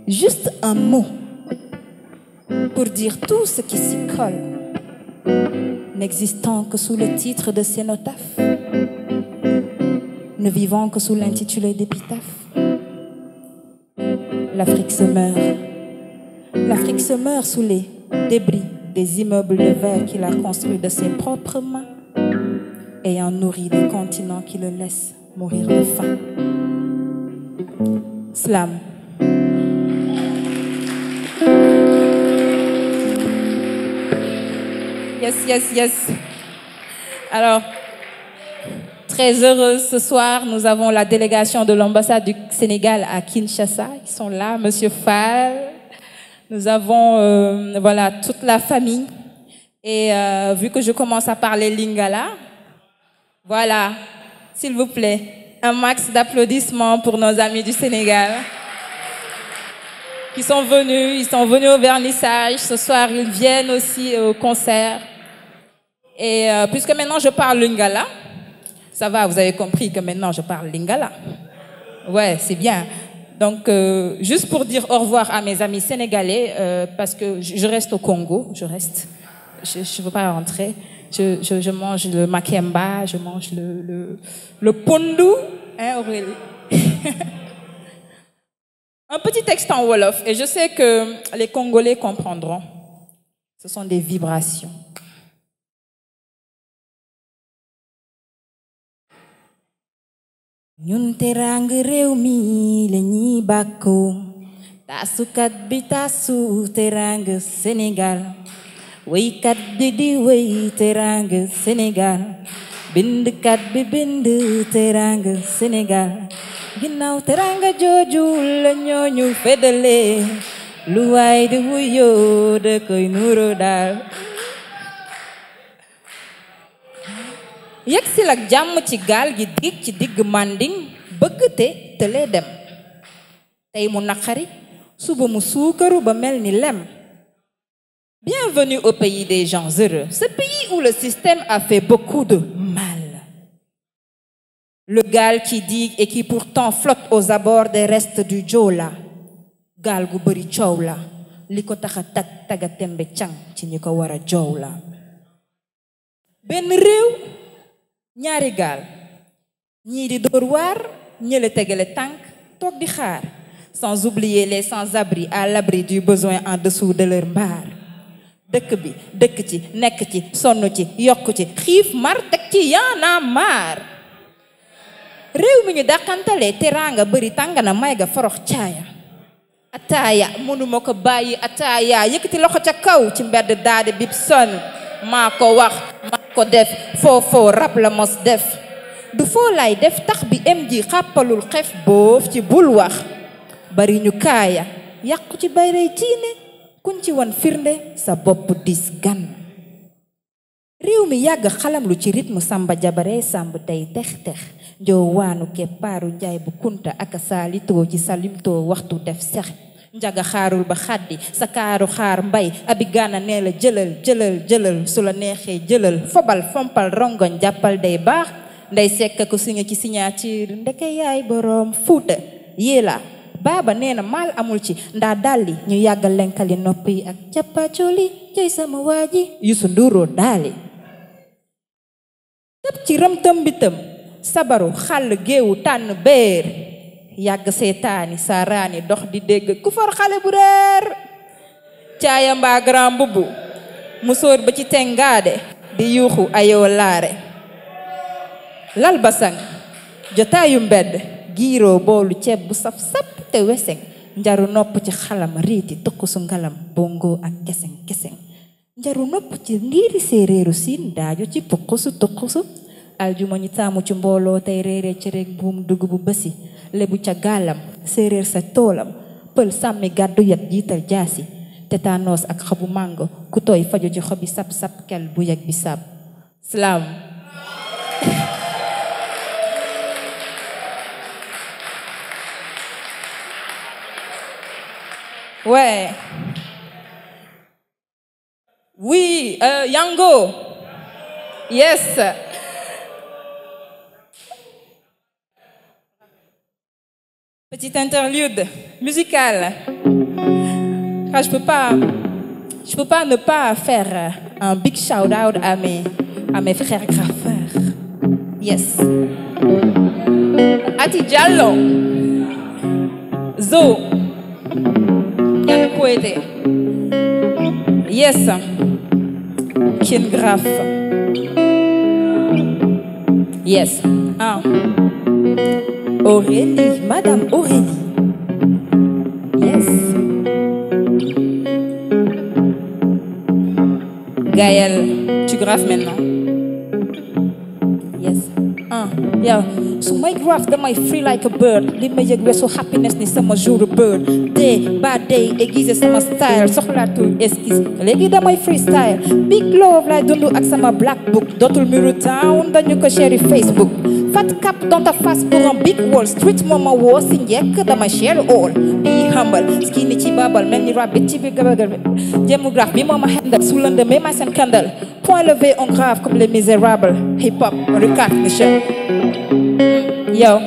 Juste un mot pour dire tout ce qui s'y colle, n'existant que sous le titre de cénotaphe, ne vivant que sous l'intitulé d'épitaphe. L'Afrique se meurt. L'Afrique se meurt sous les débris des immeubles de verre qu'il a construits de ses propres mains, ayant nourri des continents qui le laissent mourir de faim. Slam. Yes. Alors, très heureuse ce soir, nous avons la délégation de l'ambassade du Sénégal à Kinshasa. Ils sont là, Monsieur Fall. Nous avons voilà, toute la famille. Et vu que je commence à parler lingala, voilà, s'il vous plaît, un max d'applaudissements pour nos amis du Sénégal qui sont venus. Ils sont venus au vernissage. Ce soir, ils viennent aussi au concert. Et puisque maintenant je parle lingala, ça va, vous avez compris que maintenant je parle lingala. Ouais, c'est bien. Donc, juste pour dire au revoir à mes amis sénégalais, parce que je reste au Congo, je reste. je ne veux pas rentrer. Je mange le makemba, je mange le pondu, hein, Aurélie. Un petit texte en Wolof, et je sais que les Congolais comprendront. Ce sont des vibrations. Ñun terang réew mi la ñuy bàkkoo taasukat bi taasu terang Sénégal wéykat bi di wéy terang Sénégal bindkat bi bind terang Sénégal ginnaaw teranga jooju la ñooñu feddale lu waay di wuyoo da koy nuro daal yegsil ak jàmm ci gaal gi dig ci digg Manding bëgg te tëlee dem tey mu naqari suba mu suukaru ba mel ni lem. Bienvenue au pays des gens heureux, ce pays où le système a fait beaucoup de mal. Le gaal qui digue et qui pourtant flotte aux abords des restes du Joola gaal gu bëri coow la li ko taxa taga tembe cang ci ñi ko war a joow la benn réew ñaari gaal ñii di dóor waar ñële tegale tànk toog di xaar sans oublier les sans-abri à l'abri du besoin en dessous de leur mbaar dëkk bi dëkk ci nekk ci sonn ci yokk ci xiif mar teg ci Y'en a marre réew mi ñu dàqantalee teraanga bëri tàngana may ga forox caaya ataaya mënuma ko bàyyi ataaya yëkkati loxo ca kaw ci mbedd daade bib son maa ko wax maa ko def foofoo rab la mos def du foo lay def tax bi MJ xàppalul xef boof ci bul wax bari ñu kaaya yàqu ci bayrey ciine kuñ ci wan firnde sa bopp dis gan réew mi yàgg xalam lu ci rythme samba jabare samb tey tex-tex njoo waanu keppaaru njaay bu kunta aka saalitoo ci salimtoo waxtu def sex njaga xaarul ba xaddi sa kaaru xaar mbay abi gaana nee la jëlal su la neexee jëlal fobal fompal rongoñ jàppal day baax nday sekk ko signé ci signature ndeke yaay boroom fuuta yéela baaba nee na maal amul ci ndaa dalli ñu yàggal lenkali noppi ak cappaacoli jëy sama waaji Youssou Ndouroo daali tëb ci rëmtëm bitam sabaru xàll géewu tànn béer yàgg seetaani saaraani dox di dégg ku for xale bu reer caaya mbaa grand mbubb musóor ba ci tengaade di yuuxu ayoo laare lal basang jotaayu mbedd giiroo boolu ceeb bu saf-sap te weseng njaru nopp ci xalam riiti tukkusu ngalam bongo ak keseng njaru nopp ci ndiiri séeréeru siin daajo ci pukkusu tukkusu aljuma ñu taamu ci mbooloo tey réeree ci rek buum dugg bu bësi lebu ca gaalam séeréer sa toolam pël sàmmi gàddu yat jiital jaasi tétanos ak xobu màngo ku tooy faju ci xobi sap-sap kel bu yeg bi sab salaam ouais oui Yango yes petite interlude musicale. Ah, je peux pas ne pas faire un big shout out à mes frères graffeurs. Yes. Ati Diallo, Zo, Yann Kouete. Yes. Kin Graff. Yes. Ah. Aurélie, Madame Aurélie. Yes. Gaël, tu graffes maintenant. Yes. Yeah. So my graph damay free like a bird. Li ma yëg weesu happiness ni sama jour bird. Day by day aiguise sama style. Soxlaatul esquisse. Léegi damay freestyle. Big love lay dundu ak sama black book. Dootul muru town dañu ko share Facebook. Fat cap dans ta face pour un big wall. Street mama woo si njëkk damay share all. Be humble. Skinny ci babal mel ni rabbit ci biir gabagal. Démographe bi moo ma handle. Su lëndëmee may seen candle. Point levé on grave comme les misérables. Hip hop on recarte the show. Yo.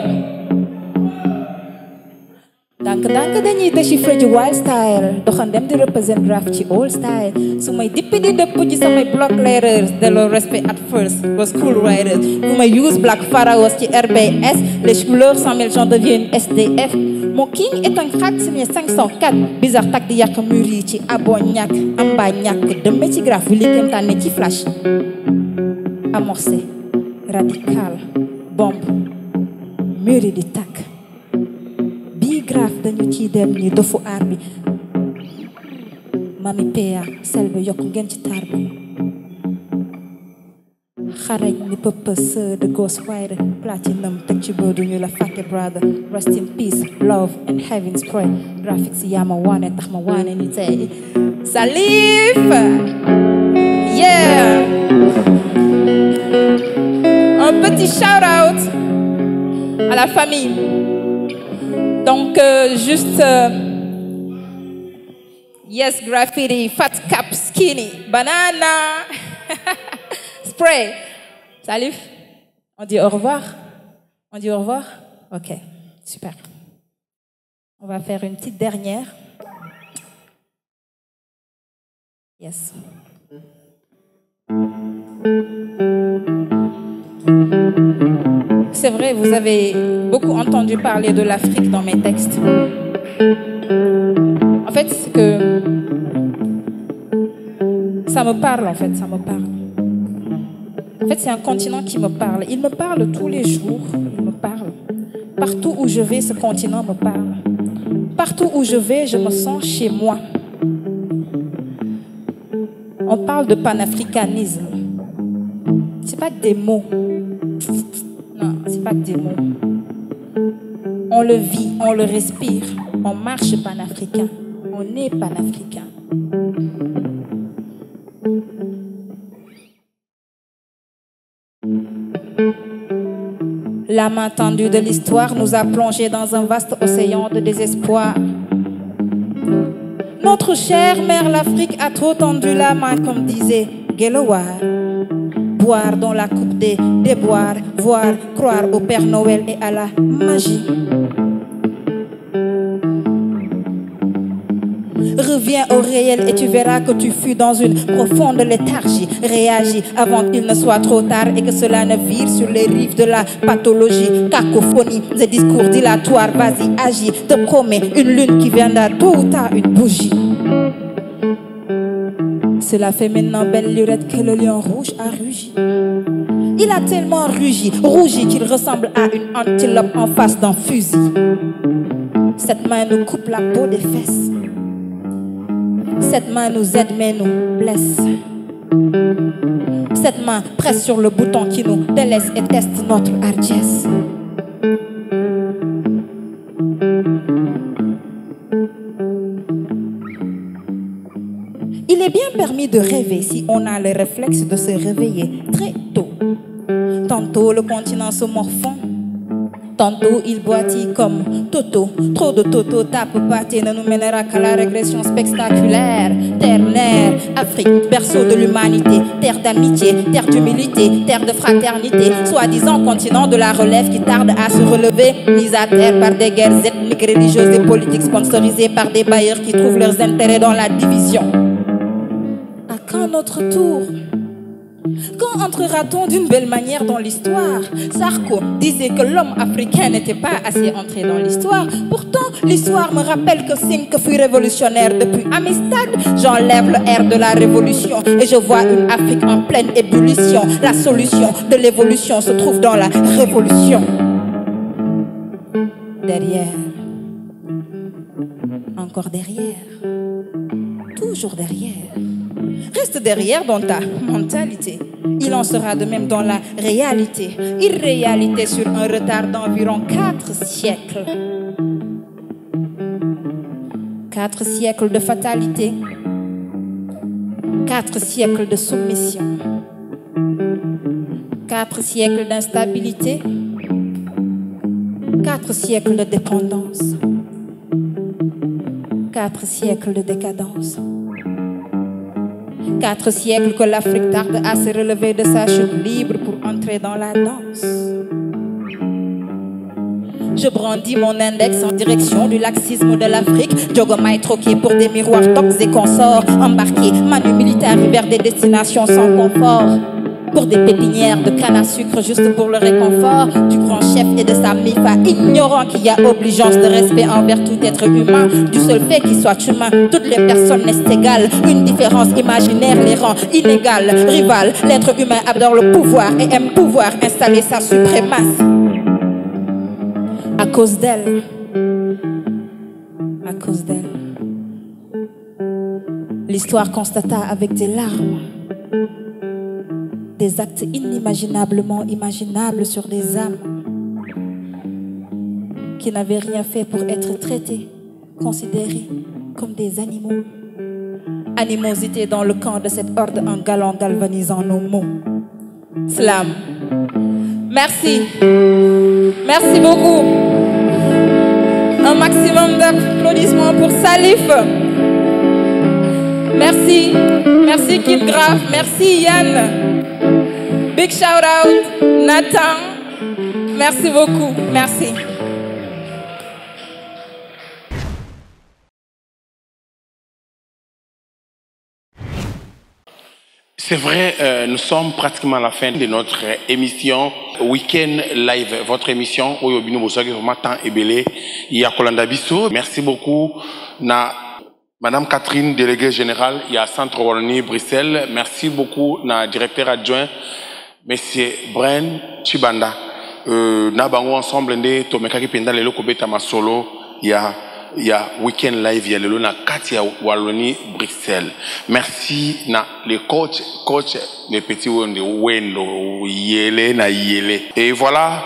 Dank dañuy déchiffrer ci wild style doxandem di represent rap ci old style su may dippi di dëpp ci samay block letters de leur respect at first was cool writers bu may use black pharaohs ci RBS les couleurs 100 000 gens deviennent SDF mon king est un crack signé 504 bizarre tak di yàq mur yi ci abo ñàkk amba ñàkk dëmme ci graphe bi li kéemtaane ci flash amorcé radical bombe mur yi di takk graph dañu ci dem ni dofu aar bi mami PA selbe yokk ngeen ci taar bi xarañ ni purpose de Ghost Rider platinum teg ci boodu ñu la fàtte brother rest in peace love and heaven's pray graphics yaa ma waane tax ma waane ni tey Salif yeah un petit shout out à la famille. Donc, yes, graffiti, fat cap, skinny, banana, spray. Salut. On dit au revoir? On dit au revoir? Ok, super. On va faire une petite dernière. Yes. C'est vrai, vous avez beaucoup entendu parler de l'Afrique dans mes textes. En fait, c'est que ça me parle, en fait, ça me parle. En fait, c'est un continent qui me parle. Il me parle tous les jours, il me parle. Partout où je vais, ce continent me parle. Partout où je vais, je me sens chez moi. On parle de panafricanisme. C'est pas que des mots. Non, c'est pas que des mots. On le vit, on le respire. On marche panafricain. On est panafricain. La main tendue de l'histoire nous a plongés dans un vaste océan de désespoir. Notre chère mère l'Afrique a trop tendu la main, comme disait Gelowar. Boire dans la coupe des déboires, voir, croire au Père Noël et à la magie. Reviens au réel et tu verras que tu fus dans une profonde léthargie. Réagis avant qu'il ne soit trop tard et que cela ne vire sur les rives de la pathologie. Cacophonie, des discours dilatoires, vas-y, agis. Te promets une lune qui viendra tôt ou tard, une bougie. Cela fait maintenant belle lurette que le lion rouge a rugi. Il a tellement rougi qu'il ressemble à une antilope en face d'un fusil. Cette main nous coupe la peau des fesses. Cette main nous aide mais nous blesse. Cette main presse sur le bouton qui nous délaisse et teste notre hardiesse. Il est bien permis de rêver si on a le réflexe de se réveiller très tôt. Tantôt le continent se morfond, tantôt il boitille comme Toto. Trop de Toto tape pâté ne nous mènera qu'à la régression spectaculaire. Terre-Nerf, Afrique, berceau de l'humanité, terre d'amitié, terre d'humilité, terre de fraternité, soi-disant continent de la relève qui tarde à se relever, mise à terre par des guerres ethniques, religieuses et politiques sponsorisées par des bailleurs qui trouvent leurs intérêts dans la division. À quand notre tour? Quand entrera-t-on d'une belle manière dans l'histoire? Sarko disait que l'homme africain n'était pas assez entré dans l'histoire. Pourtant, l'histoire me rappelle que Cinq fut révolutionnaire depuis Amistad. J'enlève le R de la révolution et je vois une Afrique en pleine ébullition. La solution de l'évolution se trouve dans la révolution. Derrière, encore derrière, toujours derrière. Reste derrière dans ta mentalité. Il en sera de même dans la réalité. Irréalité sur un retard d'environ 4 siècles. 4 siècles de fatalité. 4 siècles de soumission. 4 siècles d'instabilité. 4 siècles de dépendance. 4 siècles de décadence. 4 siècles que l'Afrique tarde à se relever de sa chute libre pour entrer dans la danse. Je brandis mon index en direction du laxisme de l'Afrique. Jogomai troqué pour des miroirs tox et consorts. Embarqué, manu militaire vers des destinations sans confort. Pour des pépinières de canne à sucre juste pour le réconfort du grand chef et de sa mifa, ignorant qu'il y a obligeance de respect envers tout être humain. Du seul fait qu'il soit humain, toutes les personnes naissent égales. Une différence imaginaire les rend inégales. Rival, l'être humain adore le pouvoir et aime pouvoir installer sa suprématie. À cause d'elle, l'histoire constata avec des larmes des actes inimaginablement imaginables sur des âmes qui n'avaient rien fait pour être traités, considérés comme des animaux. Animosité dans le camp de cette horde en galant galvanisant nos mots. Slam. Merci. Merci beaucoup. Un maximum d'applaudissements pour Salif. Merci. Merci Kid Graf. Merci Yann. Big shout out, Nathan. Merci beaucoup. Merci. C'est vrai, nous sommes pratiquement à la fin de notre émission Weekend Live, votre émission où il y a Kolanda Bisso. Merci beaucoup na Madame Catherine, déléguée générale, il y a Centre Wallonie Bruxelles. Merci beaucoup na directeur adjoint Monsieur Bren Chibanda. Na bango ensemble ndé tomekaki penda lelo kobeta masolo il y a Weekend Live, il y a le na Katia Wallonie Bruxelles. Merci na les coach les petits wendo yele na yele. Et voilà,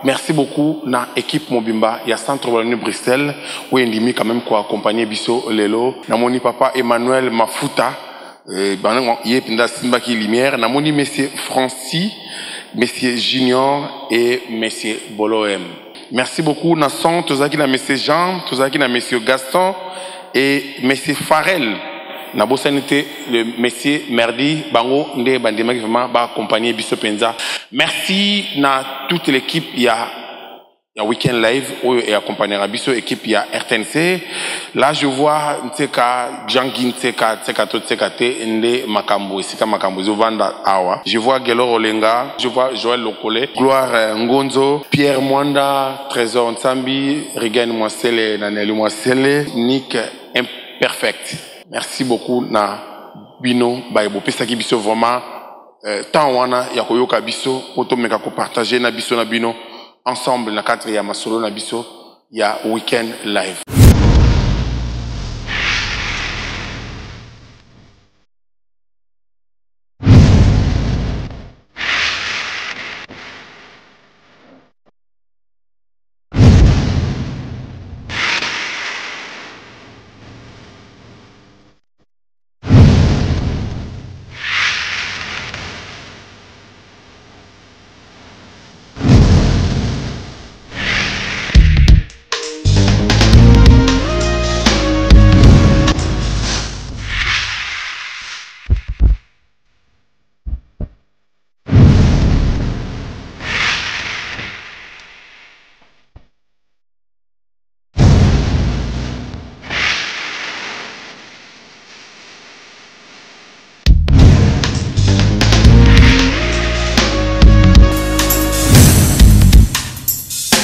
merci beaucoup na équipe Mobimba, il y a Centre Wallonie Bruxelles où endimi quand même quoi accompagner biso lelo. Na moni papa Emmanuel Mafuta yé pinda simba ki lumière. Na moni monsieur Francis, monsieur Junior et monsieur Boloem. Merci beaucoup. Nous sommes tous à monsieur Jean, tous à monsieur Gaston et monsieur Farel. Nous avons le monsieur Merdi Bango Nde Bandema qui va accompagner Bisso Penza. Merci à toute l'équipe. Il y a Weekend Live où est accompagné Bisso équipe. Il y a RTNC. Là je vois Jean-Guy Nde Makambo, Sika Makambo, Zovanda Awa. Je vois Gelo Olenga, je vois Joël Lokole, Gloire Ngonzo, Pierre Mwanda, Trésor Nsambi, Regan Mwasele, Nanelu Mwasele, Nick Imperfect. Merci beaucoup na Bino Baibo. Pesaki Bisso vraiment tant wana ya koyoka Bisso, poto meka ko partager na Bisso na Bino ensemble na 4e masolo na Bisso, ya Weekend Live.